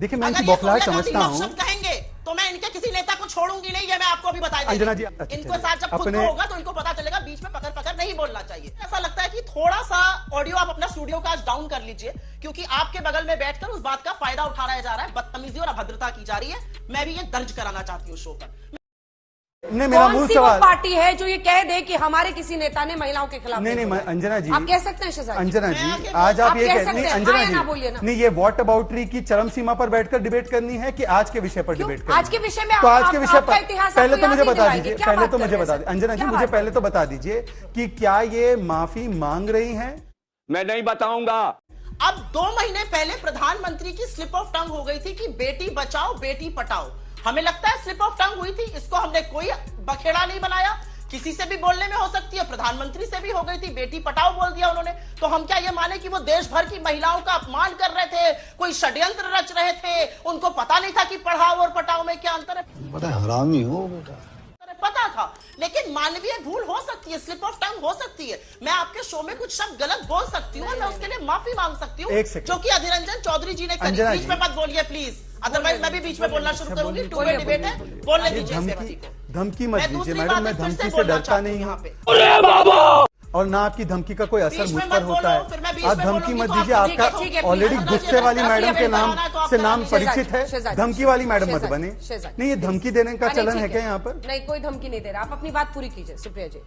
देखिए मैं इनकी बौखलाहट समझता हूँ। कहेंगे तो मैं इनके किसी नेता को छोड़ूंगी नहीं, ये मैं आपको अभी बता अंजना जी, इनको साथ जब खुद को होगा तो इनको पता चलेगा, बीच में पकड़ पकड़ नहीं बोलना चाहिए। ऐसा लगता है कि थोड़ा सा ऑडियो आप अपना स्टूडियो का आज डाउन कर लीजिए, क्योंकि आपके बगल में बैठकर उस बात का फायदा उठाया जा रहा है, बदतमीजी और अभद्रता की जा रही है। मैं भी ये दर्ज कराना चाहती हूँ शो पर। नहीं, मेरा मूल सवाल, पार्टी है जो ये कह दे कि हमारे किसी नेता ने महिलाओं के खिलाफ नहीं अंजना जी, आप कह सकते हैं शहजाद अंजना जी, आज आप ये कहते हैं अंजना जी, नहीं ये वॉट अबाउटरी की चरम सीमा पर बैठकर डिबेट करनी है कि आज के विषय पर डिबेट करनी है? आज के विषय में, तो आज के विषय पर पहले तो मुझे बता दीजिए, अंजना जी मुझे पहले तो बता दीजिए कि क्या ये माफी मांग रही हैं? मैं नहीं बताऊंगा। अब 2 महीने पहले प्रधानमंत्री की स्लिप ऑफ टंग हो गई थी कि बेटी बचाओ बेटी पटाओ। हमें लगता है स्लिप ऑफ टंग हुई थी, इसको हमने कोई बखेड़ा नहीं बनाया। किसी से भी बोलने में हो सकती है, प्रधानमंत्री से भी हो गई थी, बेटी पटाओ बोल दिया उन्होंने। तो हम क्या ये माने कि वो देश भर की महिलाओं का अपमान कर रहे थे, कोई षड्यंत्र रच रहे थे? उनको पता नहीं था कि पढ़ाओ और पटाओ में क्या अंतर है? बड़ा हरामी हो बेटा। पता था, लेकिन मानवीय भूल हो सकती है, स्लिप ऑफ टंग हो सकती है। मैं आपके शो में कुछ शब्द गलत बोल सकती हूँ, मैं उसके लिए माफी मांग सकती हूँ, जो कि अधीर रंजन चौधरी जी ने करी। बीच में मत बोलिए प्लीज, अदरवाइज मैं भी बीच में बोलना शुरू करूंगी। टू वे डिबेट है, बोलने दीजिए। धमकी मत दीजिए मैडम, मैं धमकी से डरता नहीं हूँ और ना आपकी धमकी का कोई असर मुझ पर होता है। आप धमकी मत दीजिए, आपका ऑलरेडी गुस्से वाली मैडम के नाम से नाम परिचित है, धमकी वाली मैडम मत बने। नहीं ये धमकी देने का चलन है क्या यहाँ पर? नहीं कोई धमकी नहीं दे रहा, आप अपनी बात पूरी कीजिए सुप्रिया जी।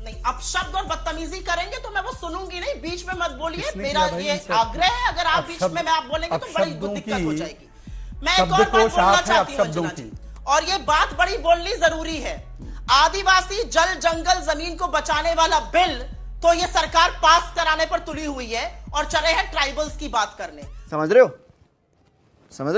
नहीं अब शब्द और बदतमीजी करेंगे तो मैं वो सुनूंगी नहीं, बीच में मत बोलिए, मेरा ये आग्रह है। अगर आप बीच में आप बोलेंगे तो बड़ी दिक्कत हो जाएगी। मैं एक और बात बोलना चाहती हूँ अंजना जी, और ये बात बड़ी बोलनी जरूरी है। आदिवासी जल जंगल जमीन को बचाने वाला बिल तो ये सरकार पास कराने पर तुली हुई है और चले हैं ट्राइबल्स की बात करने। समझ रहे हो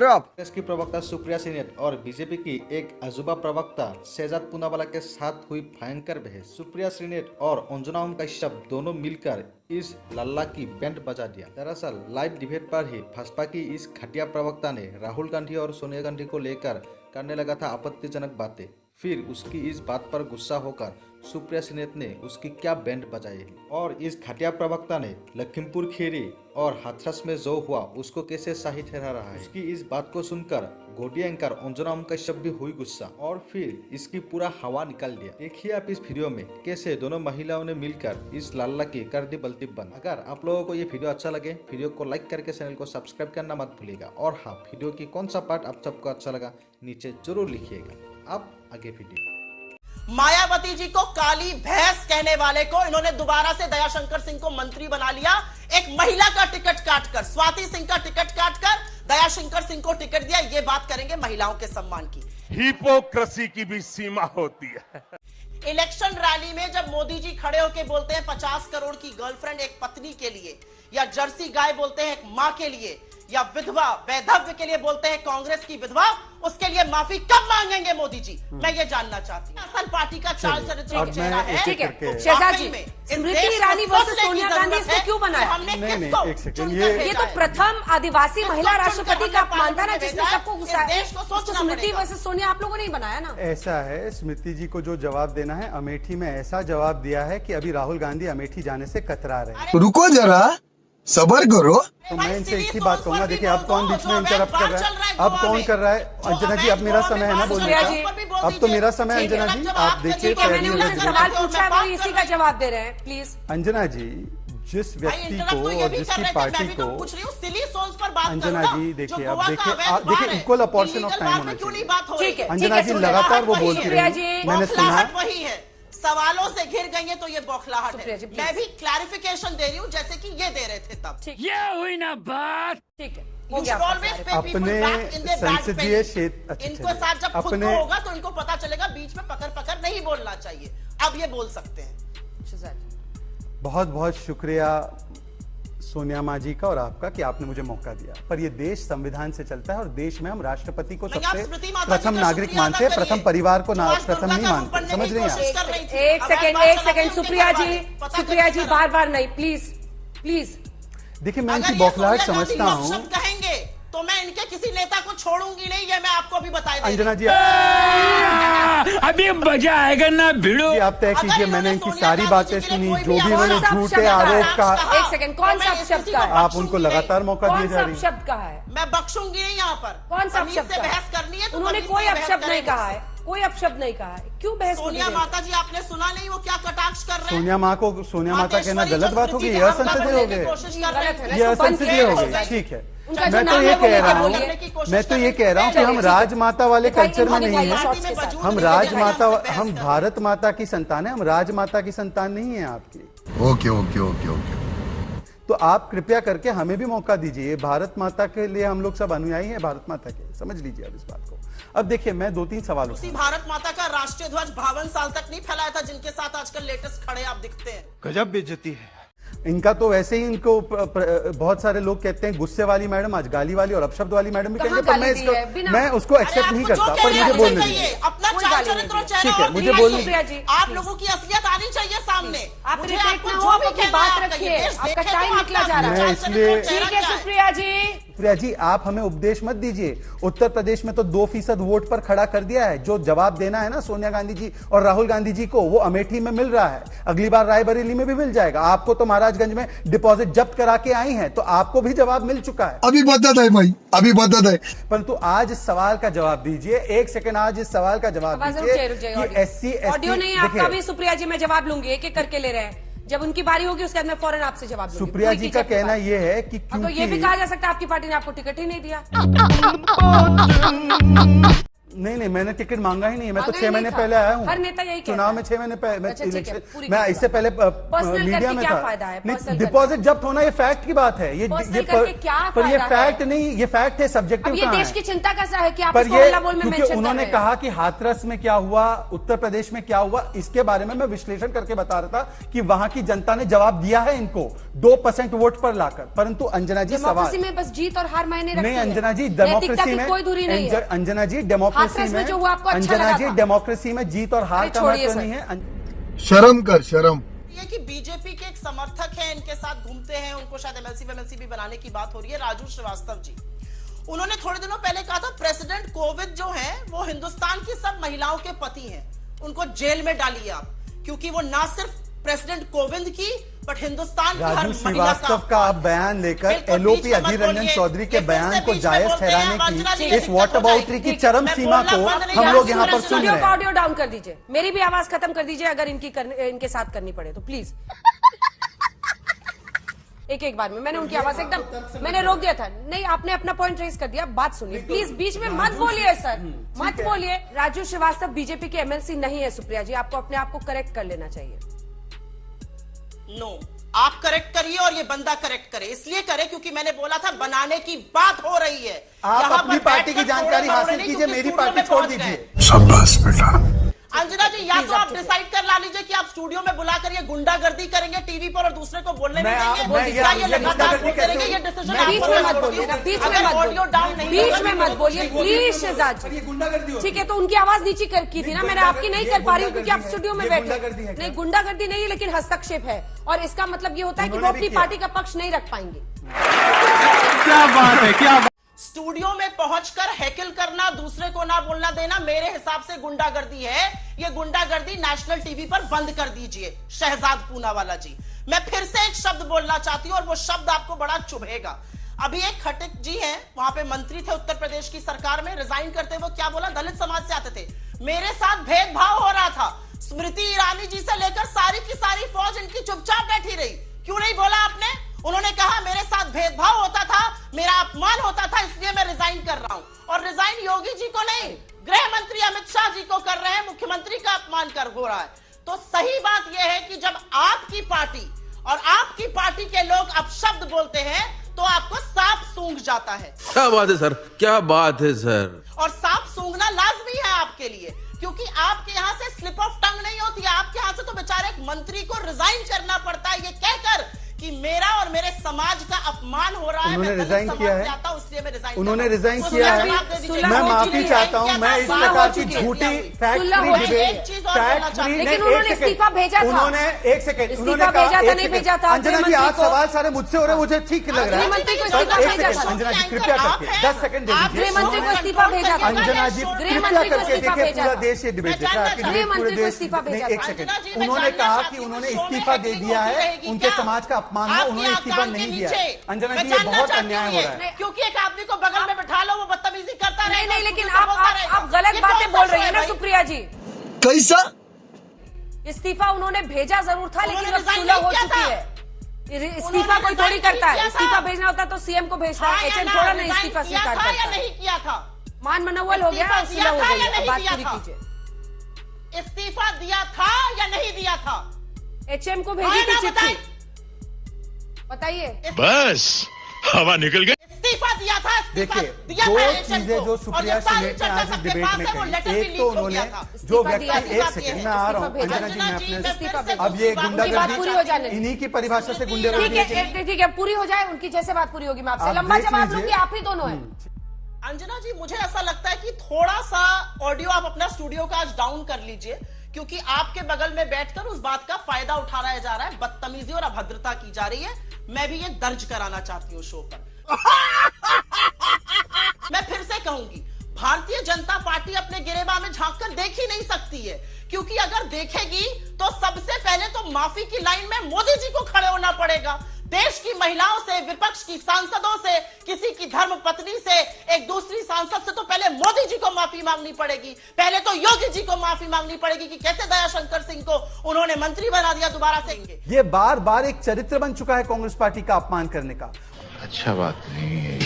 आप? कांग्रेस की प्रवक्ता सुप्रिया सीनेट और बीजेपी की एक अजूबा प्रवक्ता शहजाद पूनावाला के साथ हुई भयंकर बहस। सुप्रिया सीनेट और अंजुना ओम कश्यप दोनों मिलकर इस लल्ला की बैंड बजा दिया। दरअसल लाइव डिबेट पर ही भाजपा की इस घटिया प्रवक्ता ने राहुल गांधी और सोनिया गांधी को लेकर करने लगा था आपत्तिजनक बातें। फिर उसकी इस बात पर गुस्सा होकर सुप्रिया सीनेट ने उसकी क्या बैंड बजाई है और इस घटिया प्रवक्ता ने लखीमपुर खीरी और हाथरस में जो हुआ उसको कैसे सही ठहरा रहा है। उसकी इस बात को सुनकर गोडी एंकर अंजुना ओम कश्यप भी हुई गुस्सा और फिर इसकी पूरा हवा निकाल दिया। देखिए आप इस वीडियो में कैसे दोनों महिलाओं ने मिलकर इस लाला की कर दी बलती बंद। अगर आप लोगों को ये वीडियो अच्छा लगे, वीडियो को लाइक करके चैनल को सब्सक्राइब करना मत भूलिएगा। और हाँ, वीडियो की कौन सा पार्ट आप सबको अच्छा लगा नीचे जरूर लिखिएगा। अब आगे वीडियो। मायावती जी को काली भैंस कहने वाले को इन्होंने दोबारा से दयाशंकर सिंह को मंत्री बना लिया। एक महिला का टिकट काटकर, स्वाति सिंह का टिकट काटकर दयाशंकर सिंह को टिकट दिया। ये बात करेंगे महिलाओं के सम्मान की। हिपोक्रेसी की भी सीमा होती है। इलेक्शन रैली में जब मोदी जी खड़े होकर बोलते हैं 50 करोड़ की गर्लफ्रेंड एक पत्नी के लिए, या जर्सी गाय बोलते हैं एक मां के लिए, या विधवा वैधव्य के लिए बोलते हैं कांग्रेस की विधवा, उसके लिए माफी कब मांगेंगे मोदी जी? मैं ये जानना चाहती हूँ। असल पार्टी का चाल चरित्र चेहरा है। ठीक है शहजाद जी, स्मृति ईरानी वर्सेस सोनिया गांधी इसको क्यों बनाया? हमने एक सेकंड, ये तो प्रथम आदिवासी महिला राष्ट्रपति का अपमान था ना, जिसने सबको गुस्साया। स्मृति वर्सेस सोनिया आप लोगों ने ही बनाया ना। ऐसा है, स्मृति जी को जो जवाब देना है, अमेठी में ऐसा जवाब दिया है कि अभी राहुल गांधी अमेठी जाने से कतरा रहे हैं। रुको जरा, सबर करो। तो मैं इनसे एक ही बात कहूंगा, देखिए अब कौन बीच में इंटरप्ट कर रहा है? अब कौन कर रहा है? अंजना जी अब मेरा समय है ना बोलने का, अब तो मेरा समय। अंजना जी आप देखिए, मैंने उनसे सवाल पूछा है, वो इसी का जवाब दे रहे हैं। प्लीज अंजना जी, जिस व्यक्ति को और जिसकी पार्टी को, अंजना जी देखिए, अब देखिए इक्वल अपॉर्चन ऑफ टाइम होना चाहिए। अंजना जी लगातार वो बोलती रही, मैंने सुना। वही है, सवालों से घिर गई है तो ये बौखलाहट है। मैं भी क्लैरिफिकेशन दे रही हूँ जैसे कि ये दे रहे थे तब। ये हुई ना बात। ठीक है, अपने संसदीय क्षेत्र, इनको साथ जब खुद को होगा तो इनको पता चलेगा, बीच में पकड़ पकड़ नहीं बोलना चाहिए। अब ये बोल सकते हैं। बहुत बहुत शुक्रिया सोनिया माँ जी का और आपका कि आपने मुझे मौका दिया। पर ये देश संविधान से चलता है और देश में हम राष्ट्रपति को सबसे प्रथम नागरिक मानते हैं, प्रथम परिवार को प्रथम नहीं मानते। समझ रही हैं आप? एक सेकंड सुप्रिया जी बार बार नहीं, प्लीज। देखिए मैं इनकी बौखलाहट समझता हूँ। कहेंगे तो मैं इनके किसी नेता को छोड़ूंगी नहीं, ये मैं आपको भी बता दूं। अंजना जी अभी मजा आएगा ना भिड़ो। आप तय कीजिए, मैंने इनकी सारी बातें सुनी, जो भी मैंने झूठे आरोप का। एक सेकंड, कौन सा शब्द का है? आप उनको लगातार मौका दिए जा रही कौन सा शब्द का है? मैं बख्शूंगी नहीं यहाँ पर। कौन सा तमीज अपशब्द से का है? बहस करनी है तो उन्होंने तमीज से कोई बहस अपशब्द नहीं करें कहा मुझसे। है, कोई अपशब्द नहीं कहा है, क्यों बहस सोनिया होती है? माता जी आपने सुना नहीं वो क्या कटाक्ष कर रहे हैं? सोनिया माता कहना गलत बात होगी, ये असंसदीय हो गए, ये असंसदीय हो गए। ठीक है, उनका जो मैं तो नाम ये है वो कह लेके रहा हूँ, बोलिए। मैं तो ये कह रहा हूँ कि हम राजमाता वाले कल्चर में नहीं है, हम राजमाता, हम भारत माता की संतान है, हम राजमाता की संतान नहीं है आपकी। Okay okay okay okay. तो आप कृपया करके हमें भी मौका दीजिए। भारत माता के लिए हम लोग सब अनुयायी हैं भारत माता के, समझ लीजिए अब इस बात को। अब देखिए, मैं 2-3 सवाल उसी भारत माता का राष्ट्रीय ध्वज 52 साल तक नहीं फैलाया था, जिनके साथ आजकल लेटेस्ट खड़े आप दिखते हैं। गजब बेइज्जती है। इनका तो वैसे ही इनको बहुत सारे लोग कहते हैं गुस्से वाली मैडम, आज गाली वाली और अपशब्द वाली मैडम भी कहेंगे, पर मैं उसको एक्सेप्ट नहीं करता। पर मुझे बोलने दीजिए, अपना चाल चरित्र और चेहरा ठीक है, और मुझे दिखाइए। बोलने आप लोगों की असलियत आनी चाहिए सामने। आप मुझे रिपीट आपको ना जो हो, भी अपनी कहना बात है आप रखिए, कहिए। आपका देखें टाइम तो निकला आपका जा रहा है। चाल इसलिए- चरित्र और ठीक चेहरा है क्या सुप्रिया जी, प्रिया जी, आप हमें उपदेश मत दीजिए। उत्तर प्रदेश में तो 2% वोट पर खड़ा कर दिया है। जो जवाब देना है ना सोनिया गांधी जी और राहुल गांधी जी को, वो अमेठी में मिल रहा है, अगली बार रायबरेली में भी मिल जाएगा। आपको तो महाराजगंज में डिपॉजिट जब्त करा के आई हैं, तो आपको भी जवाब मिल चुका है। अभी बता है भाई, अभी बता है। परंतु आज इस सवाल का जवाब दीजिए, एक सेकंड, आज इस सवाल का जवाब दीजिए कि SC ऑडियो नहीं है आपका भी। सुप्रिया जी, मैं जवाब लूंगी, एक एक करके ले रहे हैं। जब उनकी बारी होगी उसके बाद मैं फौरन आपसे जवाब लूंगी। सुप्रिया जी का कहना यह है कि तो ये भी कहा जा सकता है आपकी पार्टी ने आपको टिकट ही नहीं दिया। नहीं, मैंने टिकट मांगा ही नहीं है। मैं तो मांगा 6 ही महीने नहीं था। पहले आया हूँ हर नेता यही कहता चुनाव है। में 6 महीने पहले अच्छा, ठीक है, पूरी मैं करके इससे पहले पर्सनल मीडिया करके में क्या था। फायदा है? नहीं, पर्सनल डिपॉजिट जब्त होना ये फैक्ट की बात है। ये पर्सनल करके क्या पर ये फायदा फैक्ट है? नहीं, ये फैक्ट है, सब्जेक्टिव अब ये कहाँ देश है? की चिंता कैसा है कि आप पर इसको ये हल्ला बोल में क्योंकि मेंशन कर उन्होंने रहे हैं। कहा कि हाथरस में क्या हुआ, उत्तर प्रदेश में क्या हुआ, इसके बारे में मैं विश्लेषण करके बता रहा था कि वहां की जनता ने जवाब दिया है इनको 2% वोट पर लाकर। परंतु अंजना जी सवाल डेमोक्रेसी में बस जीत और हार मायने रखती है। नहीं अंजना जी, नैतिकता डेमोक्रेसी की में कोई दूरी नहीं है। अंजना जी, डेमोक्रेसी हाथरस में जो हुआ आपको अच्छा अंजना लगा जी, था। डेमोक्रेसी में जीत और हार अरे का छोड़िए महत्व सर। नहीं है। शर्म कर, शर्म। ये कि बीजेपी के एक समर्थक हैं, इनके साथ घूमते हैं, उनको शायद एमएलसी भी बनाने की बात हो रही है, राजू श्रीवास्तव जी। उन्होंने थोड़े दिनों पहले कहा था प्रेसिडेंट कोविंद जो हैं वो हिंदुस्तान की सब महिलाओं के पति हैं, उनको जेल में डालिए आप, क्योंकि वो ना सिर्फ प्रेसिडेंट कोविंद की बट हिंदुस्तान की हर राजू महिला श्रीवास्तव का आप बयान लेकर एलओपी अधीर रंजन चौधरी के बयान को जायज ठहराने की इस वॉट अबाउटरी की चरम सीमा को हम लोग यहाँ पर सुन स्टूडियो रहे का हैं। ऑडियो डाउन कर दीजिए, मेरी भी आवाज खत्म कर दीजिए अगर इनके साथ करनी पड़े तो प्लीज। एक बार में मैंने उनकी आवाज एकदम मैंने रोक दिया था। नहीं, आपने अपना पॉइंट रेज कर दिया, बात सुनिए प्लीज, बीच में मत बोलिए सर, मत बोलिए। राजू श्रीवास्तव बीजेपी के एमएलसी नहीं है सुप्रिया जी, आपको अपने आप को करेक्ट कर लेना चाहिए। नो, आप करेक्ट करिए और ये बंदा करेक्ट करे। इसलिए करे क्योंकि मैंने बोला था बनाने की बात हो रही है। आप यहाँ अपनी पर पार्टी की बैठकर जानकारी थोड़े हासिल नहीं, कीजिए, क्योंकि मेरी स्टूडियो पार्टी में छोड़ पहुंच गए। दीजिए। शाबाश बेटा। अंजना जी, या तो आप डिसाइड कर ला लीजिए कि आप स्टूडियो में बुलाकर ये गुंडागर्दी करेंगे टीवी पर और दूसरे को बोलने नहीं देंगे, या ये लगातार बोलते रहेंगे, ये डिसीजन बीच में मत बोलिए ना, बीच में मत ऑडियो डाउन बोलिए, नहीं बीच में मत बोलिए प्लीज शहजाद जी। ठीक है, तो उनकी आवाज नीचे की थी ना, मैंने आपकी नहीं कर पा रही हूँ क्योंकि आप स्टूडियो में बैठे। नहीं, गुंडागर्दी नहीं है, लेकिन हस्तक्षेप है, और इसका मतलब ये होता है कि वो अपनी पार्टी का पक्ष नहीं रख पाएंगे। क्या बात है, क्या बात। स्टूडियो में पहुंचकर हैकल करना, दूसरे को ना बोलना देना मेरे हिसाब से गुंडागर्दी है। ये गुंडागर्दी नेशनल टीवी पर बंद कर दीजिए शहजाद पूनावाला जी। मैं फिर से एक शब्द बोलना चाहती हूं और वो शब्द आपको बड़ा चुभेगा। अभी एक खटिक जी हैं, वहां पे मंत्री थे उत्तर प्रदेश की सरकार में, रिजाइन करते हुए क्या बोला, दलित समाज से आते थे, मेरे साथ भेदभाव हो रहा था। स्मृति ईरानी जी से लेकर सारी की सारी फौज इनकी चुपचाप बैठी रही। क्यों नहीं बोला आपने? उन्होंने कहा मेरे साथ भेदभाव होता था, मेरा अपमान होता था, इसलिए मैं रिजाइन कर रहा हूं। और रिजाइन योगी जी को नहीं, गृह मंत्री अमित शाह जी को कर रहे हैं, मुख्यमंत्री का अपमान कर हो रहा है। तो सही बात यह है कि जब आपकी पार्टी और आपकी पार्टी के लोग अपशब्द बोलते हैं तो आपको सांप सूंघ जाता है। क्या बात है सर, क्या बात है सर। और सांप सूंघना लाजमी है आपके लिए, क्योंकि आपके यहाँ से स्लिप ऑफ टंग नहीं होती। आपके यहाँ से तो बेचारे एक मंत्री को रिजाइन करना पड़ता है ये कहकर कि मेरा और मेरे समाज का अपमान हो रहा है, उन्होंने मैं दलित रिजाइन समाज किया से है। आता हूं, इसलिए इसलिए मैं रिजाइन उन्होंने रिजाइन किया है। मैं माफी चाहता हूं, मैं इस प्रकार की झूठी fact free debate, fact free लेकिन उन्होंने इस्तीफा भेजा था। उन्होंने एक सेकंड, उन्होंने इस्तीफा भेजा था, नहीं भेजा था? अंजना जी आज सवाल सारे मुझसे हो रहे हैं, मुझे ठीक लग रहा है। गृहमंत्री को इस्तीफा भेजा था। अंजना जी कृपया करके 10 सेकंड दे दीजिए। गृहमंत्री को इस्तीफा भेजा था। अंजना जी कृपया करके देखिए, पूरा देश ये डिबेट देख रहा है कि पूरे देश नहीं। एक सेकंड, उन्होंने कहा कि उन्होंने इस्तीफा दे दिया है, उनके समाज का अपमान है, उन्होंने इस्तीफा नहीं दिया है। अंजना जी ये बहुत अन्याय हो रहा है। क्योंकि एक आदमी को बगल में बैठा लो, वो बदतमीजी करता नहीं नहीं, लेकिन आप गलत बातें बोल रही है ना सुप्रिया जी। कैसा? इस्तीफा उन्होंने भेजा जरूर था, लेकिन अब सुलह हो चुकी है। इस्तीफा कोई थोड़ी करता है, इस्तीफा भेजना होता तो सीएम को भेजता है, एचएम थोड़ा नहीं इस्तीफा स्वीकार करता है। नहीं किया था, मान मनोवल हो गया, सुलह हो गई, बात पूरी कीजिए। इस्तीफा दिया था या नहीं दिया था? एचएम को भेजी थी चिट्ठी, बताइए। बस हवा निकल गई। इस्तीफा दिया था, देखिए दो चीजें जो सुप्रिया सीनेट ने आज इस डिबेट में कही। एक तो उन्होंने जो व्यक्ति, एक सेकंड मैं आ रहा हूँ अंजना जी, मैं अपने अब ये गुंडागर्दी इन्हीं की परिभाषा से गुंडागर्दी। ठीक है, पूरी हो जाए उनकी, जैसे बात पूरी होगी मैं आपसे लंबा जवाब लूंगी, आप ही दोनों हैं। अंजना जी मुझे ऐसा लगता है कि थोड़ा सा ऑडियो आप अपना स्टूडियो का आज डाउन कर लीजिए, क्योंकि आपके बगल में बैठकर उस बात का फायदा उठाया जा रहा है, बदतमीजी और अभद्रता की जा रही है। मैं भी ये दर्ज कराना चाहती हूँ शो पर। मैं फिर से कहूंगी, भारतीय जनता पार्टी अपने गिरेबान में झांक कर देख ही नहीं सकती है, क्योंकि अगर देखेगी तो सबसे पहले तो माफी की लाइन में मोदी जी को खड़े होना पड़ेगा। देश की महिलाओं से, विपक्ष की सांसदों से, किसी की धर्म पत्नी से, एक दूसरी सांसद से तो पहले मोदी जी को माफी मांगनी पड़ेगी। पहले तो योगी जी को माफी मांगनी पड़ेगी कि कैसे दयाशंकर सिंह को उन्होंने मंत्री बना दिया दोबारा से। ये बार बार एक चरित्र बन चुका है कांग्रेस पार्टी का अपमान करने का। अच्छा बात नहीं है।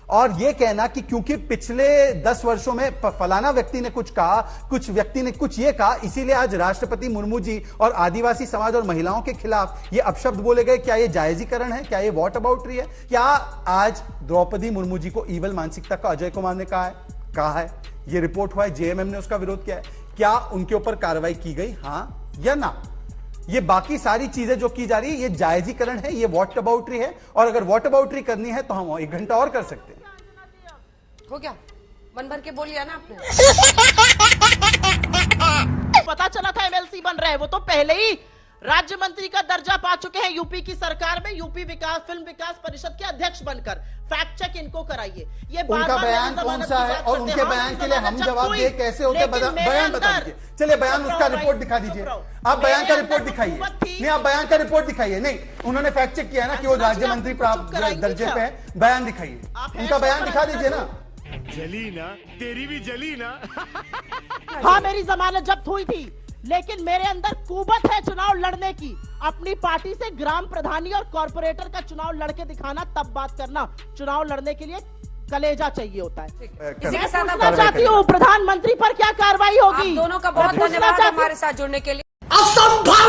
और ये कहना कि क्योंकि पिछले 10 वर्षों में फलाना व्यक्ति ने कुछ कहा, कुछ व्यक्ति ने कुछ ये कहा, इसीलिए आज राष्ट्रपति मुर्मू जी और आदिवासी समाज और महिलाओं के खिलाफ ये अपशब्द बोले गए, क्या ये जायजीकरण है? क्या ये वॉट अबाउटरी है? क्या आज द्रौपदी मुर्मू जी को ईवल मानसिकता का अजय कुमार ने कहा है? ये रिपोर्ट हुआ है, जेएमएम ने उसका विरोध किया है। क्या उनके ऊपर कार्रवाई की गई, हाँ या ना? ये बाकी सारी चीजें जो की जा रही है, ये जायजीकरण है, ये वॉट अबाउटरी है। और अगर वॉट अबाउटरी करनी है तो हम 1 घंटा और कर सकते हैं। हो गया, मन भर के बोल लिया ना आपने। पता चला था एमएलसी बन रहे हैं, वो तो पहले ही राज्य मंत्री का दर्जा पा चुके हैं यूपी की सरकार में, यूपी फिल्म विकास परिषद के अध्यक्ष बनकर। फैक्ट चेक इनको कराइए। ये उनका बयान कौन सा है और उनके बयान के लिए हम जवाब दे कैसे होते? बयान बता दीजिए। चलिए बयान उसका रिपोर्ट दिखा दीजिए। आप बयान का रिपोर्ट दिखाइए। नहीं, आप बयान का रिपोर्ट दिखाइए। नहीं, उन्होंने फैक्ट चेक किया ना कि वो राज्य मंत्री प्राप्त दर्जे पे है। बयान दिखाइए, उनका बयान दिखा दीजिए ना। जली ना, तेरी भी जली ना। हाँ, मेरी जमानत जब्त हुई थी, लेकिन मेरे अंदर कुवत है चुनाव लड़ने की। अपनी पार्टी से ग्राम प्रधानी और कॉर्पोरेटर का चुनाव लड़के दिखाना, तब बात करना। चुनाव लड़ने के लिए कलेजा चाहिए होता है। इसी के साथ पूछना चाहती हूँ, प्रधानमंत्री पर क्या कार्रवाई होगी? आप दोनों का बहुत धन्यवाद हमारे साथ जुड़ने के लिए। असंभव